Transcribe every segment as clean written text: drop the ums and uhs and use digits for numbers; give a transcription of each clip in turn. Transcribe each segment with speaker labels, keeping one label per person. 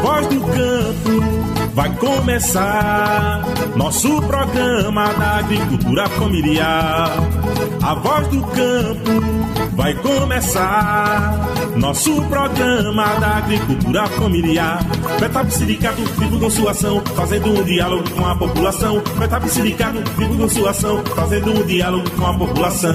Speaker 1: Voz do Campo vai começar. Nosso programa da agricultura familiar. A Voz do Campo vai começar. Nosso programa da agricultura familiar. FETAP Sindicato vivo com sua ação, fazendo um diálogo com a população. FETAP Sindicato vivo com sua ação, fazendo um diálogo com a população.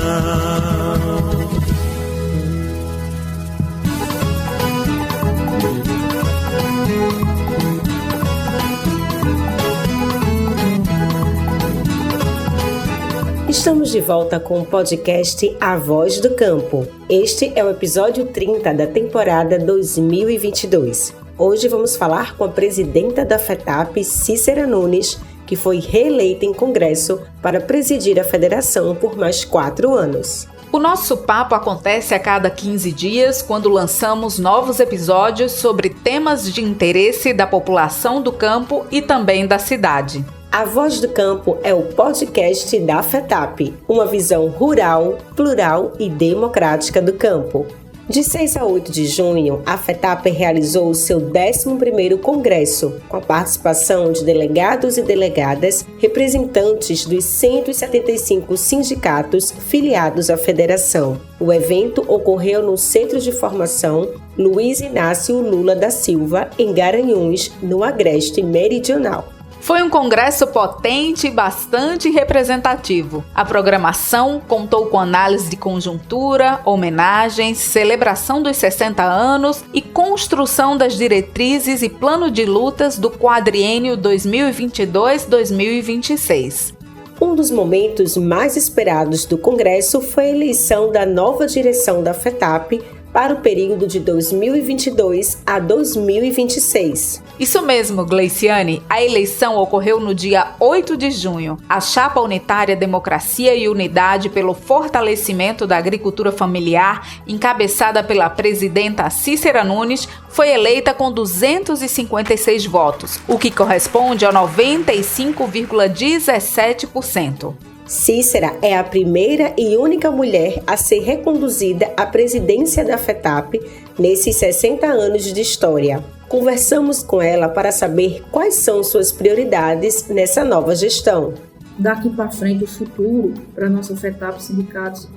Speaker 2: Estamos de volta com o podcast A Voz do Campo. Este é o episódio 30 da temporada 2022. Hoje vamos falar com a presidenta da FETAP, Cícera Nunes, que foi reeleita em Congresso para presidir a federação por mais 4 anos.
Speaker 3: O nosso papo acontece a cada 15 dias, quando lançamos novos episódios sobre temas de interesse da população do campo e também da cidade.
Speaker 2: A Voz do Campo é o podcast da FETAP, uma visão rural, plural e democrática do campo. De 6 a 8 de junho, a FETAP realizou o seu 11º Congresso, com a participação de delegados e delegadas, representantes dos 175 sindicatos filiados à federação. O evento ocorreu no Centro de Formação Luiz Inácio Lula da Silva, em Garanhuns, no Agreste Meridional.
Speaker 3: Foi um congresso potente e bastante representativo. A programação contou com análise de conjuntura, homenagens, celebração dos 60 anos e construção das diretrizes e plano de lutas do quadriênio 2022-2026.
Speaker 2: Um dos momentos mais esperados do congresso foi a eleição da nova direção da FETAP para o período de 2022 a 2026.
Speaker 3: Isso mesmo, Gleiciane. A eleição ocorreu no dia 8 de junho. A chapa unitária Democracia e Unidade pelo Fortalecimento da Agricultura Familiar, encabeçada pela presidenta Cícera Nunes, foi eleita com 256 votos, o que corresponde a 95,17%.
Speaker 2: Cícera é a primeira e única mulher a ser reconduzida à presidência da FETAP nesses 60 anos de história. Conversamos com ela para saber quais são suas prioridades nessa nova gestão.
Speaker 4: Daqui para frente, o futuro para a nossa FETAP Sindicatos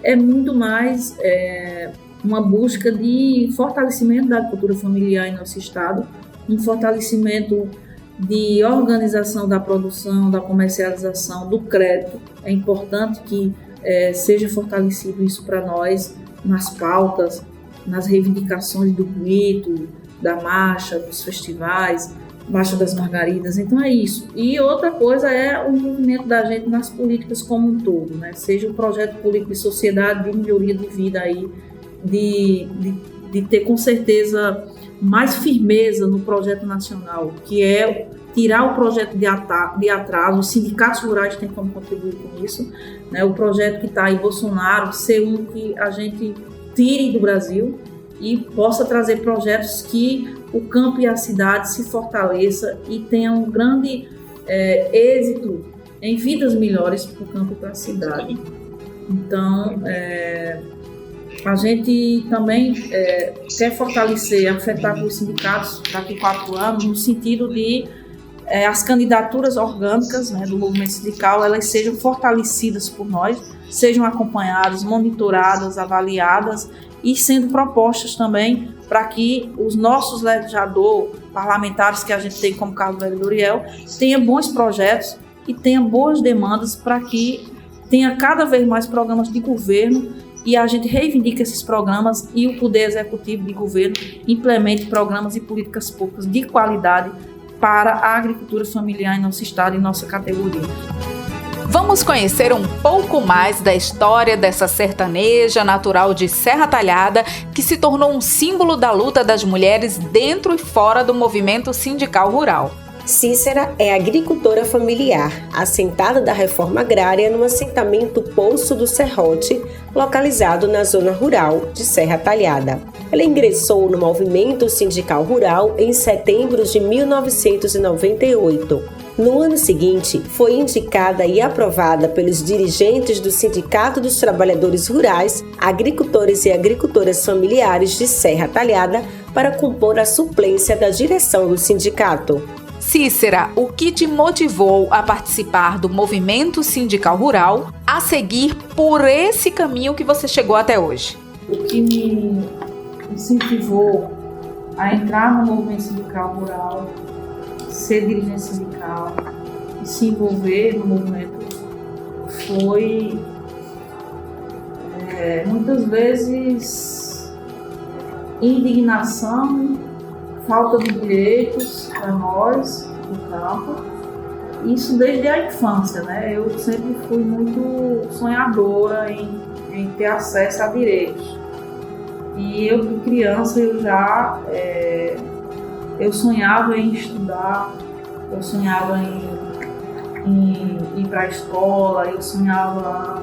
Speaker 4: é muito mais uma busca de fortalecimento da agricultura familiar em nosso estado, um fortalecimento de organização da produção, da comercialização, do crédito. É importante que seja fortalecido isso para nós nas pautas, nas reivindicações do grito, da marcha, dos festivais, Marcha das Margaridas. Então é isso. E outra coisa é o envolvimento da gente nas políticas como um todo, né? Seja um projeto político de sociedade, de melhoria de vida aí, de ter com certeza mais firmeza no projeto nacional, que é tirar o projeto de atraso. Os sindicatos rurais têm como contribuir com isso, né? O projeto que está aí, Bolsonaro, ser um que a gente tire do Brasil e possa trazer projetos que o campo e a cidade se fortaleça e tenha um grande êxito em vidas melhores para o campo e para a cidade. Então, a gente também quer fortalecer, afetar os sindicatos daqui a 4 anos, no sentido de as candidaturas orgânicas, né, do movimento sindical, elas sejam fortalecidas por nós, sejam acompanhadas, monitoradas, avaliadas e sendo propostas também para que os nossos legisladores parlamentares que a gente tem como Carlos Vereador Uriel tenham bons projetos e tenham boas demandas para que tenha cada vez mais programas de governo e a gente reivindica esses programas e o Poder Executivo de governo implemente programas e políticas públicas de qualidade para a agricultura familiar em nosso estado e nossa categoria.
Speaker 3: Vamos conhecer um pouco mais da história dessa sertaneja natural de Serra Talhada, que se tornou um símbolo da luta das mulheres dentro e fora do movimento sindical rural.
Speaker 2: Cícera é agricultora familiar, assentada da reforma agrária no assentamento Poço do Serrote, localizado na zona rural de Serra Talhada. Ela ingressou no movimento sindical rural em setembro de 1998. No ano seguinte, foi indicada e aprovada pelos dirigentes do Sindicato dos Trabalhadores Rurais, Agricultores e Agricultoras Familiares de Serra Talhada para compor a suplência da direção do sindicato.
Speaker 3: Cícera, o que te motivou a participar do movimento sindical rural, a seguir por esse caminho que você chegou até hoje?
Speaker 4: O que me incentivou a entrar no movimento sindical rural, ser dirigente sindical e se envolver no movimento foi muitas vezes indignação, falta de direitos para nós do campo. Isso desde a infância, né? Eu sempre fui muito sonhadora em ter acesso a direitos. E eu, de criança, eu sonhava em estudar, eu sonhava em ir para a escola, eu sonhava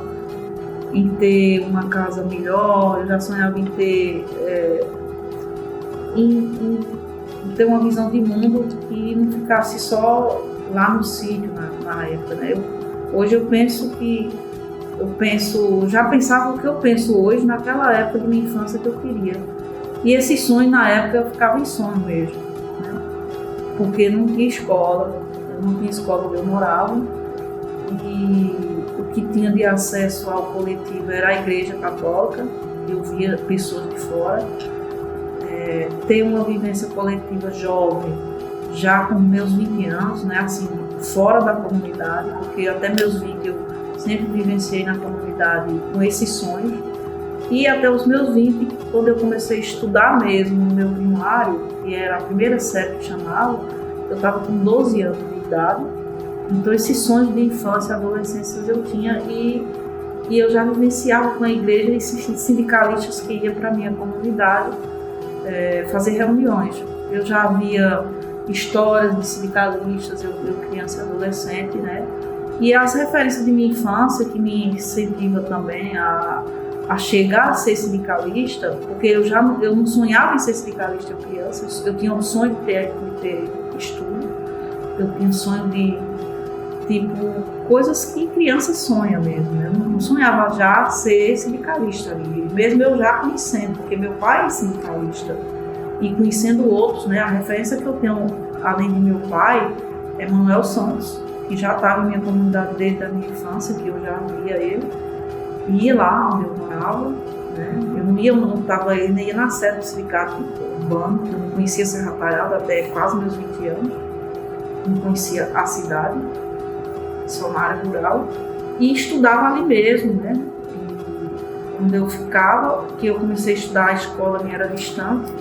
Speaker 4: em ter uma casa melhor, eu já sonhava em ter uma visão de mundo que não ficasse só lá no sítio na época, né? Hoje já pensava o que eu penso hoje naquela época de minha infância que eu queria. E esse sonho na época eu ficava em sonho mesmo, né? Porque não tinha escola, onde eu morava, e o que tinha de acesso ao coletivo era a igreja católica, eu via pessoas de fora. Ter uma vivência coletiva jovem, já com meus 20 anos, né, assim, fora da comunidade, porque até meus 20 eu sempre vivenciei na comunidade com esses sonhos. E até os meus 20, quando eu comecei a estudar mesmo no meu primário, que era a primeira série que chamava, eu estava com 12 anos de idade. Então esses sonhos de infância e adolescência eu tinha e eu já vivenciava com a igreja e esses sindicalistas que iam para a minha comunidade fazer reuniões. Eu já via histórias de sindicalistas, eu criança e adolescente, né? E as referências de minha infância que me incentiva também a chegar a ser sindicalista, porque eu não sonhava em ser sindicalista eu criança, eu tinha um sonho de ter estudo, eu tinha um sonho de coisas que criança sonha mesmo, né? Eu não sonhava já ser sindicalista ali, mesmo eu já conhecendo, porque meu pai é sindicalista e conhecendo outros, né? A referência que eu tenho, além de meu pai, é Manuel Santos, que já estava em minha comunidade desde a minha infância, que eu já via ele, ia lá onde eu morava, né? Eu não estava, ele nem ia na sede do sindicato urbano, eu não conhecia Serra Talhada até quase meus 20 anos, não conhecia a cidade, só na área rural, e estudava ali mesmo, né? E onde eu ficava, que eu comecei a estudar, a escola minha era distante,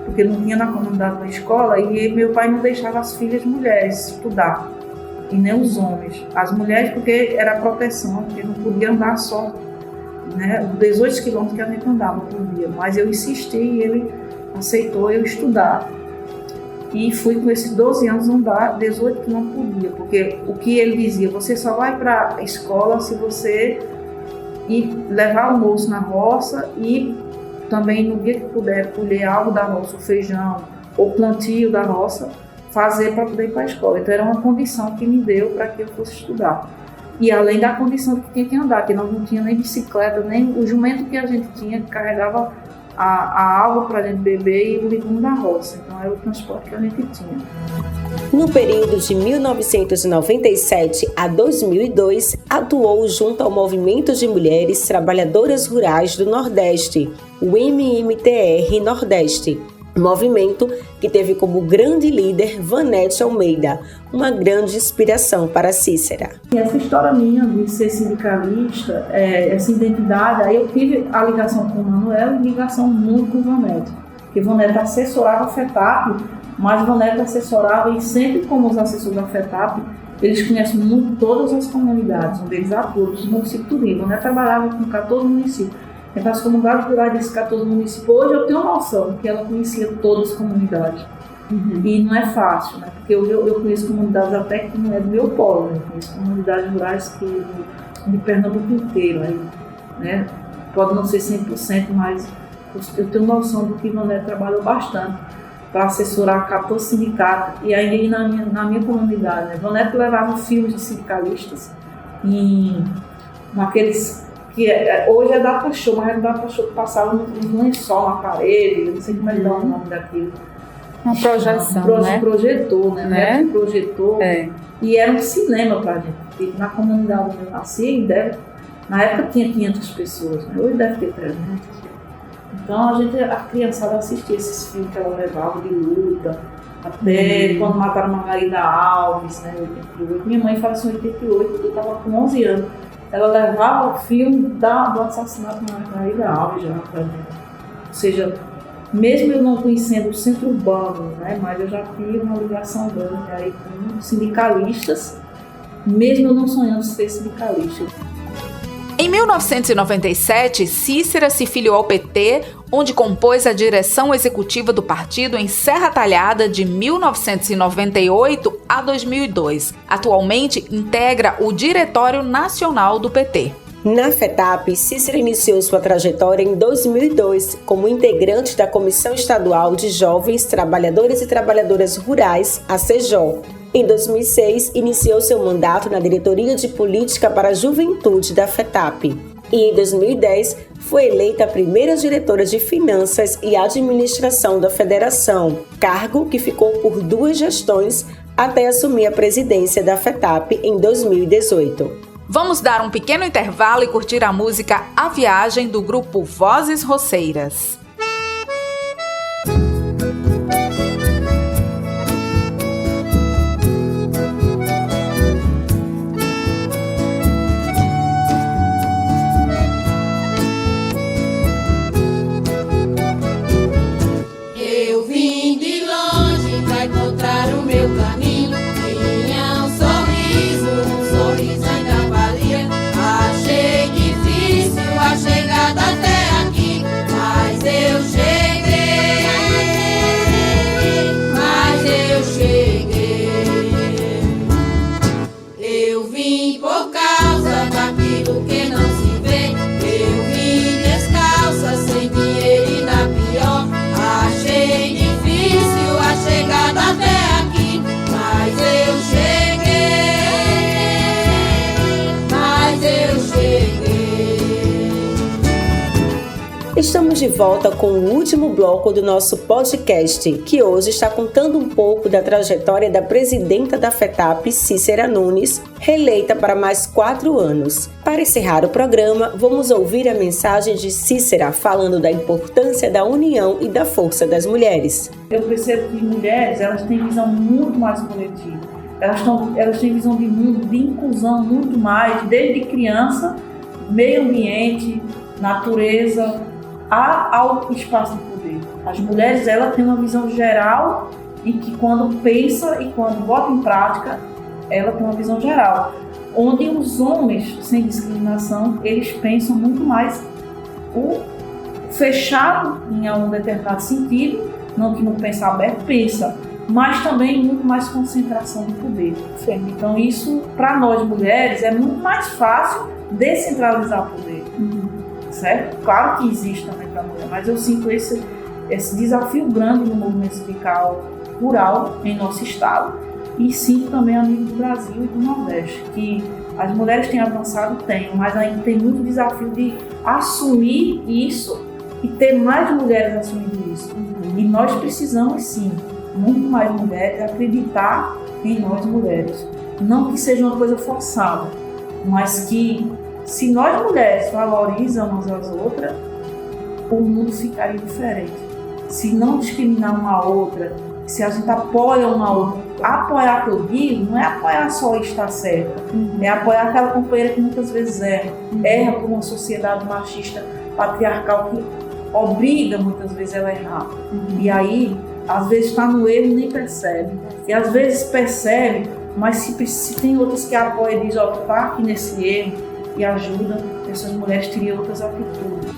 Speaker 4: porque não tinha na comunidade uma escola, e meu pai não deixava as filhas mulheres estudar, e nem os homens. As mulheres, porque era proteção, porque não podia andar só, né? 18 quilômetros que a gente andava por dia, mas eu insisti e ele aceitou eu estudar. E fui com esses 12 anos andar 18 quilômetros por dia, porque o que ele dizia, você só vai para a escola se você ir levar almoço na roça e também no dia que puder colher algo da roça, o feijão ou plantio da roça, fazer para poder ir para a escola. Então era uma condição que me deu para que eu fosse estudar. E além da condição que tinha que andar, que nós não tinha nem bicicleta, nem o jumento que a gente tinha, que carregava a água para a gente beber e o legume da roça. Então era o transporte que a gente tinha.
Speaker 2: No período de 1997 a 2002, atuou junto ao Movimento de Mulheres Trabalhadoras Rurais do Nordeste, o MMTR Nordeste, movimento que teve como grande líder Vanete Almeida, uma grande inspiração para Cícera.
Speaker 4: Essa história minha de ser sindicalista, essa identidade, aí eu tive a ligação com o Manuel e ligação muito com o Vanete, porque o Vanete assessorava a FETAP, mas o Vanete assessorava, e sempre como os assessores da FETAP, eles conhecem muito todas as comunidades, onde eles atuam, os municípios do Rio. O Vanete trabalhava com 14 municípios. Então, as comunidades rurais desses 14 municípios, hoje eu tenho noção que ela conhecia todas as comunidades. E não é fácil, né? Porque eu conheço comunidades até que não é do meu polo, né? Conheço comunidades rurais que de Pernambuco inteiro, né? Pode não ser 100%, mas eu tenho noção do que Ivonete trabalhou bastante para assessorar 14 sindicatos. E aí na minha comunidade, né? Ivonete levava filmes de sindicalistas naqueles que hoje é data show, mas é data show que passava um lençol na parede, eu não sei como é que dá o nome daquilo.
Speaker 3: Uma projeção, né?
Speaker 4: Projetor, né? Projetor. E era um cinema pra gente. Porque na comunidade onde eu nasci, na época tinha 500 pessoas, né? Hoje deve ter 300. Então a criançada assistia esses filmes que ela levava de luta, até quando mataram Margarida Alves, né? 88. Minha mãe faleceu em 88, eu estava com 11 anos. Ela levava o filme do assassinato de Margarida Alves já pra gente. Ou seja, mesmo eu não conhecendo o centro urbano, né, mas eu já tive uma ligação grande aí com sindicalistas, mesmo eu não sonhando ser sindicalista.
Speaker 3: Em 1997, Cícera se filiou ao PT, onde compôs a direção executiva do partido em Serra Talhada de 1998 a 2002. Atualmente, integra o Diretório Nacional do PT.
Speaker 2: Na FETAP, Cícera iniciou sua trajetória em 2002 como integrante da Comissão Estadual de Jovens Trabalhadores e Trabalhadoras Rurais, a CEJO. Em 2006, iniciou seu mandato na Diretoria de Política para a Juventude da FETAP. E em 2010, foi eleita a primeira diretora de Finanças e Administração da Federação, cargo que ficou por 2 gestões até assumir a presidência da FETAP em 2018.
Speaker 3: Vamos dar um pequeno intervalo e curtir a música A Viagem do grupo Vozes Roceiras.
Speaker 5: Eu vim de longe pra encontrar o meu caminho. Tinha um sorriso ainda valia. Achei difícil a chegada até aqui, mas eu cheguei, Eu vim por causa daquilo que não se vê. Eu vim descalça, sem dinheiro e na pior. Achei difícil a chegada até aqui, mas eu cheguei.
Speaker 2: Estamos de volta com o último bloco do nosso podcast, que hoje está contando um pouco da trajetória da presidenta da FETAP, Cícera Nunes, reeleita para mais 4 anos. Para encerrar o programa, vamos ouvir a mensagem de Cícera falando da importância da união e da força das mulheres.
Speaker 4: Eu percebo que as mulheres, elas têm visão muito mais coletiva. Elas têm visão de mundo, de inclusão muito mais, desde criança, meio ambiente, natureza, ao espaço de poder. As mulheres, elas têm uma visão geral e que quando pensa e quando bota em prática, ela tem uma visão geral. Onde os homens, sem discriminação, eles pensam muito mais o fechado em um determinado sentido, não que não pensa aberto, pensa, mas também muito mais concentração de poder. Então isso, para nós mulheres, é muito mais fácil descentralizar o poder. Certo? Claro que existe também para a mulher, mas eu sinto esse desafio grande no movimento sindical rural em nosso estado e sinto também a nível do Brasil e do Nordeste, que as mulheres têm avançado, mas ainda tem muito desafio de assumir isso e ter mais mulheres assumindo isso. E nós precisamos sim, muito mais mulheres, acreditar em nós mulheres. Não que seja uma coisa forçada, mas que se nós mulheres valorizamos umas às outras, o mundo ficaria diferente. Se não discriminar uma a outra, se a gente apoia uma a outra, apoiar que eu digo, não é apoiar só estar certa, é apoiar aquela companheira que muitas vezes erra por uma sociedade machista, patriarcal, que obriga muitas vezes ela a errar. E aí, às vezes está no erro e nem percebe. E às vezes percebe, mas se tem outras que apoiam e dizem, ó, tá aqui nesse erro, e ajuda, essas mulheres teriam outras atitudes.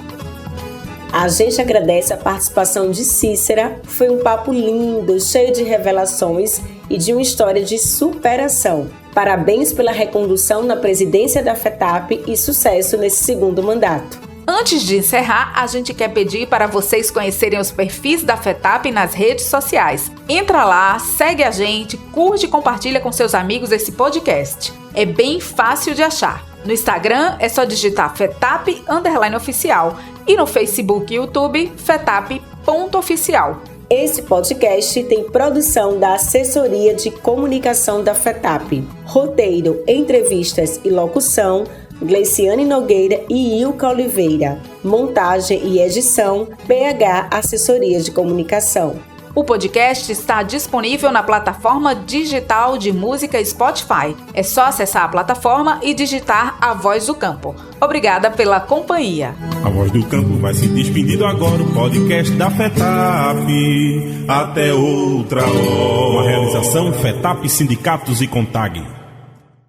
Speaker 2: A gente agradece a participação de Cícera. Foi um papo lindo, cheio de revelações e de uma história de superação. Parabéns pela recondução na presidência da FETAP e sucesso nesse segundo mandato.
Speaker 3: Antes de encerrar, a gente quer pedir para vocês conhecerem os perfis da FETAP nas redes sociais. Entra lá, segue a gente, curte e compartilha com seus amigos esse podcast. É bem fácil de achar. No Instagram é só digitar FETAP_oficial e no Facebook e YouTube FETAP.oficial.
Speaker 2: Esse podcast tem produção da Assessoria de Comunicação da FETAP. Roteiro, entrevistas e locução, Gleiciane Nogueira e Ilka Oliveira. Montagem e edição, PH Assessoria de Comunicação.
Speaker 3: O podcast está disponível na plataforma digital de música Spotify. É só acessar a plataforma e digitar A Voz do Campo. Obrigada pela companhia.
Speaker 1: A Voz do Campo vai se despedindo agora, o podcast da FETAP. Até outra hora. Uma realização FETAP, Sindicatos e CONTAG.